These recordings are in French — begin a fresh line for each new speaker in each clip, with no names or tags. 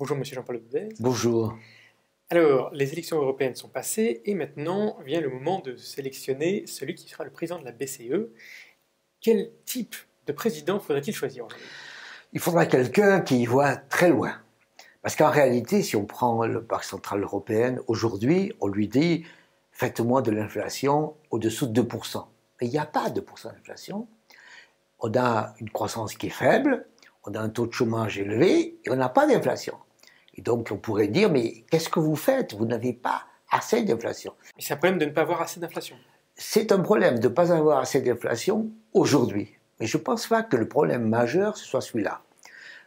Bonjour Monsieur Jean-Paul Dudez.
Bonjour.
Alors, les élections européennes sont passées et maintenant vient le moment de sélectionner celui qui sera le président de la BCE. Quel type de président faudrait-il choisir aujourd'hui?
Il faudra quelqu'un qui y voit très loin. Parce qu'en réalité, si on prend le Banque Centrale Européenne, aujourd'hui, on lui dit « faites-moi de l'inflation au-dessous de 2%. » Mais il n'y a pas de 2% d'inflation. On a une croissance qui est faible, on a un taux de chômage élevé et on n'a pas d'inflation. Et donc on pourrait dire « mais qu'est-ce que vous faites? Vous n'avez pas assez d'inflation. »
Et c'est un problème de ne pas avoir assez d'inflation.
C'est un problème de ne pas avoir assez d'inflation aujourd'hui. Mais je ne pense pas que le problème majeur, ce soit celui-là.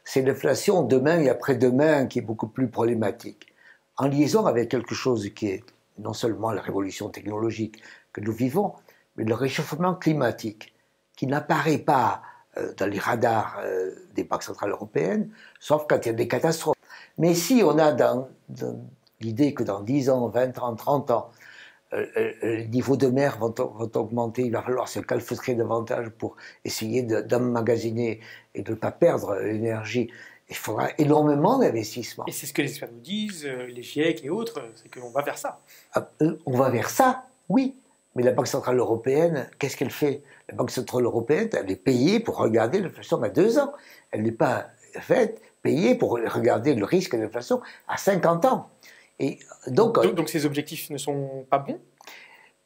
C'est l'inflation demain et après-demain qui est beaucoup plus problématique. En liaison avec quelque chose qui est non seulement la révolution technologique que nous vivons, mais le réchauffement climatique, qui n'apparaît pas dans les radars des banques centrales européennes, sauf quand il y a des catastrophes. Mais si on a dans l'idée que dans 10 ans, 20 ans, 30 ans, les niveaux de mer vont augmenter, il va falloir se calfeutrer davantage pour essayer d'emmagasiner et de ne pas perdre l'énergie. Il faudra énormément d'investissements.
Et c'est ce que les experts nous disent, les GIEC et autres, c'est qu'on va vers ça.
On va vers ça, oui. Mais la Banque Centrale Européenne, qu'est-ce qu'elle fait? La Banque Centrale Européenne, elle est payée pour regarder l'inflation à 2 ans. Elle n'est pas faite, payée pour regarder le risque d'inflation à 50 ans. Et donc
ces objectifs ne sont pas bons?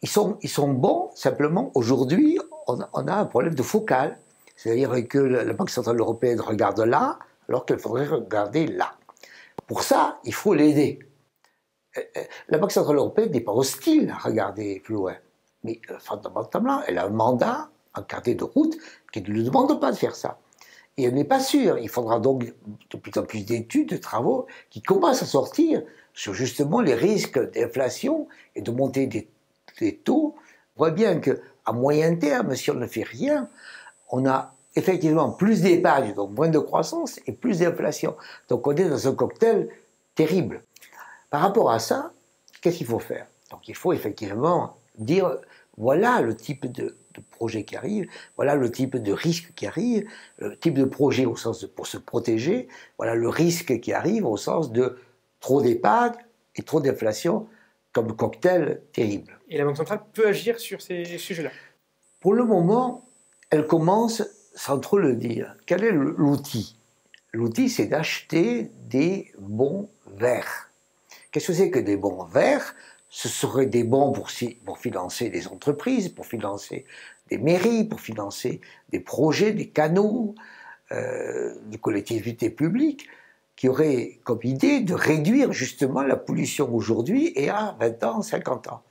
Ils sont bons, simplement, aujourd'hui, on a un problème de focale. C'est-à-dire que la Banque Centrale Européenne regarde là, alors qu'elle faudrait regarder là. Pour ça, il faut l'aider. La Banque Centrale Européenne n'est pas hostile à regarder plus loin. Mais fondamentalement, elle a un mandat, un carnet de route, qui ne lui demande pas de faire ça. Et elle n'est pas sûre. Il faudra donc de plus en plus d'études, de travaux, qui commencent à sortir sur justement les risques d'inflation et de montée des taux. On voit bien qu'à moyen terme, si on ne fait rien, on a effectivement plus d'épargne, donc moins de croissance et plus d'inflation. Donc on est dans un cocktail terrible. Par rapport à ça, qu'est-ce qu'il faut faire? Donc il faut effectivement dire, voilà le type de projet qui arrive, voilà le type de risque qui arrive, le type de projet au sens de pour se protéger, voilà le risque qui arrive au sens de trop d'épargne et trop d'inflation comme cocktail terrible.
Et la Banque centrale peut agir sur ces sujets-là?
Pour le moment, elle commence sans trop le dire. Quel est l'outil? L'outil, c'est d'acheter des bons verts. Qu'est-ce que c'est que des bons verts? Ce seraient des bons pour financer des entreprises, pour financer des mairies, pour financer des projets, des canaux, des collectivités publiques, qui auraient comme idée de réduire justement la pollution aujourd'hui et à 20 ans, 50 ans.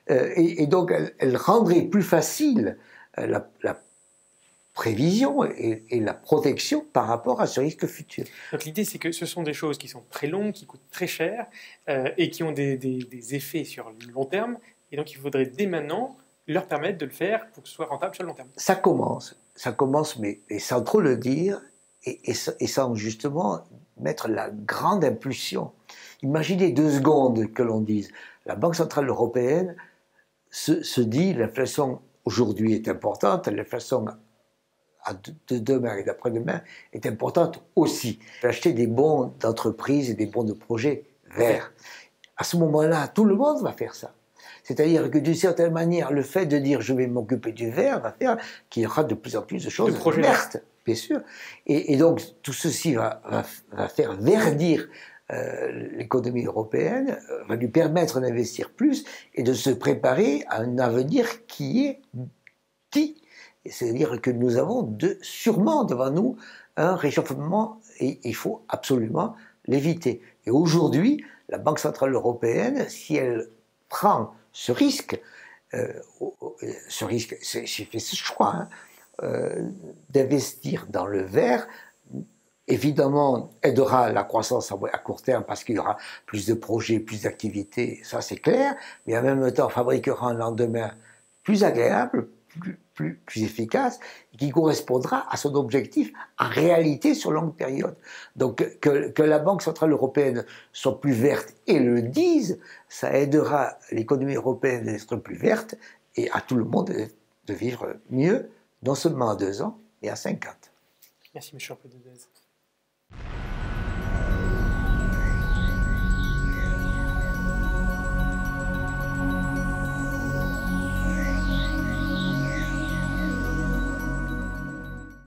Et donc, elle rendrait plus facile la prévision et la protection par rapport à ce risque futur.
Donc l'idée, c'est que ce sont des choses qui sont très longues, qui coûtent très cher et qui ont des effets sur le long terme. Et donc il faudrait dès maintenant leur permettre de le faire pour que ce soit rentable sur le long terme.
Ça commence, mais sans trop le dire et sans justement mettre la grande impulsion. Imaginez 2 secondes que l'on dise, la Banque Centrale Européenne se dit l'inflation aujourd'hui est importante, l'inflation de demain et d'après-demain est importante aussi. Acheter des bons d'entreprise et des bons de projets verts. À ce moment-là, tout le monde va faire ça. C'est-à-dire que d'une certaine manière, le fait de dire je vais m'occuper du vert va faire qu'il y aura de plus en plus de choses vertes, bien sûr. Et donc tout ceci va faire verdir l'économie européenne, va lui permettre d'investir plus et de se préparer à un avenir qui est dit. C'est-à-dire que nous avons sûrement devant nous un réchauffement et il faut absolument l'éviter. Et aujourd'hui, la Banque Centrale Européenne, si elle prend ce risque, j'ai fait ce choix d'investir dans le vert, évidemment aidera la croissance à court terme parce qu'il y aura plus de projets, plus d'activités, ça c'est clair, mais en même temps fabriquera un lendemain plus agréable, plus efficace, et qui correspondra à son objectif en réalité sur longue période. Donc que la Banque Centrale Européenne soit plus verte et le dise, ça aidera l'économie européenne d'être plus verte et à tout le monde de vivre mieux, non seulement à 2 ans, mais à 50.
Merci, M. Jean-Paul Dudez.